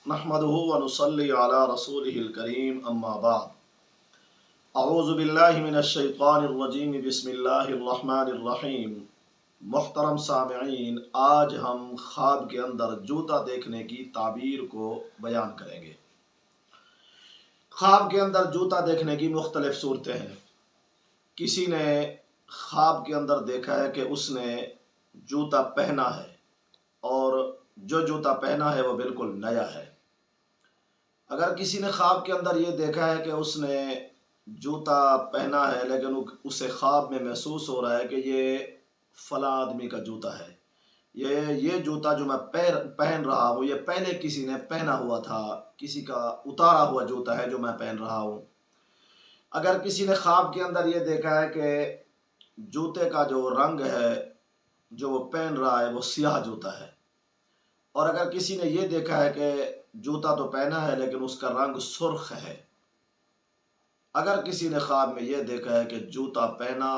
नहमदुहु व नुसल्ली अला रसूलिहिल करीम अम्मा बाद। अऊज़ु बिल्लाहि मिनश शैतानिर रजीम बिस्मिल्लाहिर रहमानिर रहीम। मुहतरम सामिईन, आज हम ख्वाब के अंदर जूता देखने की ताबीर को बयान करेंगे। ख्वाब के अंदर जूता देखने की मुख्तलिफ सूरतें हैं। किसी ने ख्वाब के अंदर देखा है कि उसने जूता पहना है और जो जूता पहना है वो बिल्कुल नया है। अगर किसी ने ख्वाब के अंदर ये देखा है कि उसने जूता पहना है लेकिन उसे ख्वाब में महसूस हो रहा है कि ये फला आदमी का जूता है, ये जूता जो मैं पहन रहा हूँ ये पहले किसी ने पहना हुआ था, किसी का उतारा हुआ जूता है जो मैं पहन रहा हूँ। अगर किसी ने ख्वाब के अंदर ये देखा है कि जूते का जो रंग है जो वो पहन रहा है वो स्याह जूता है, और अगर किसी ने ये देखा है कि जूता तो पहना है लेकिन उसका रंग सुर्ख है, अगर किसी ने ख्वाब में ये देखा है कि जूता पहना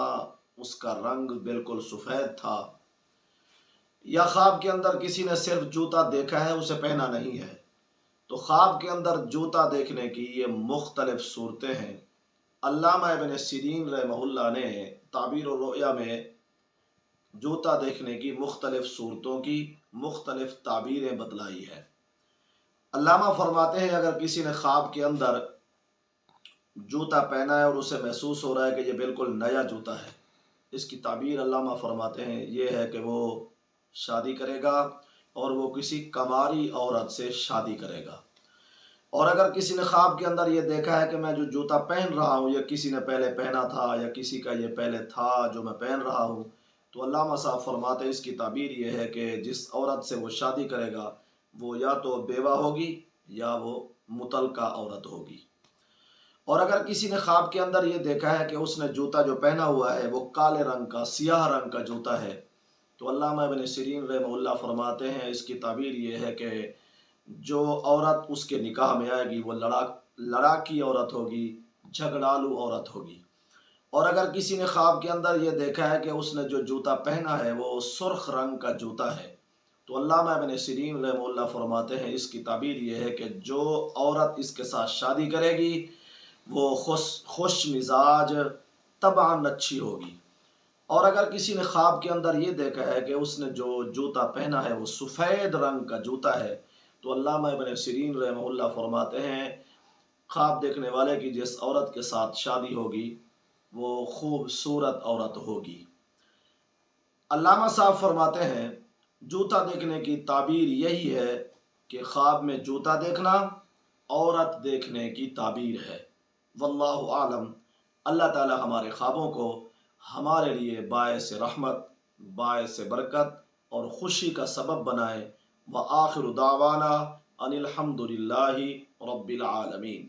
उसका रंग बिल्कुल सफ़ेद था, या ख्वाब के अंदर किसी ने सिर्फ जूता देखा है उसे पहना नहीं है, तो ख्वाब के अंदर जूता देखने की ये मुख्तलिफ सूरतें हैं। अल्लामा इब्न सिरीन रहमहुल्लाह ने ताबीर और रोया में जूता देखने की मुख्तलिफ सूरतों की मुख्तलिफ ताबीरें बतलाई है। अल्लामा फरमाते हैं, अगर किसी ने ख्वाब के अंदर जूता पहना है और उसे महसूस हो रहा है कि ये बिल्कुल नया जूता है, इसकी ताबीर अल्लामा फरमाते हैं ये है कि वो शादी करेगा और वो किसी कमारी औरत से शादी करेगा। और अगर किसी ने ख्वाब के अंदर ये देखा है कि मैं जो जूता पहन रहा हूँ ये किसी ने पहले पहना था या किसी का ये पहले था जो मैं पहन रहा हूँ, तो अल्लामा साहब फरमाते हैं इसकी ताबीर ये है कि जिस औरत से वो शादी करेगा वो या तो बेवा होगी या वो मुतलका औरत होगी। और अगर किसी ने ख्वाब के अंदर ये देखा है कि उसने जूता जो पहना हुआ है वो काले रंग का स्याह रंग का जूता है, तो अल्लामा इब्न सिरीन रहमहुल्लाह फरमाते हैं इसकी ताबीर ये है कि जो औरत उसके निकाह में आएगी वो लड़ाकी औरत होगी, झगड़ालू औरत होगी। और अगर किसी ने ख्वाब के अंदर ये देखा है कि उसने जो जूता पहना है वो सुर्ख रंग का जूता है, तो अल्लामा इब्न सिरीन रहमहुल्लाह फरमाते हैं इसकी ताबीर ये है कि जो औरत इसके साथ शादी करेगी वो खुश मिजाज तबान अच्छी होगी। और अगर किसी ने ख्वाब के अंदर ये देखा है कि उसने जो जूता पहना है वो सफ़ेद रंग का जूता है, तो अल्लामा इब्न सिरीन रहमहुल्लाह फरमाते हैं ख्वाब देखने वाले की जिस औरत के साथ शादी होगी वो खूबसूरत औरत होगी। अल्लामा साहब फरमाते हैं जूता देखने की ताबीर यही है कि ख्वाब में जूता देखना औरत देखने की ताबीर है। वल्लाहु आलम। अल्लाह ताला हमारे ख्वाबों को हमारे लिए बायस रहमत, बायस बरकत और खुशी का सबब बनाए। व आखिर दावाना अनिल हम्दुलिल्लाहि रब्बिल आलमीन।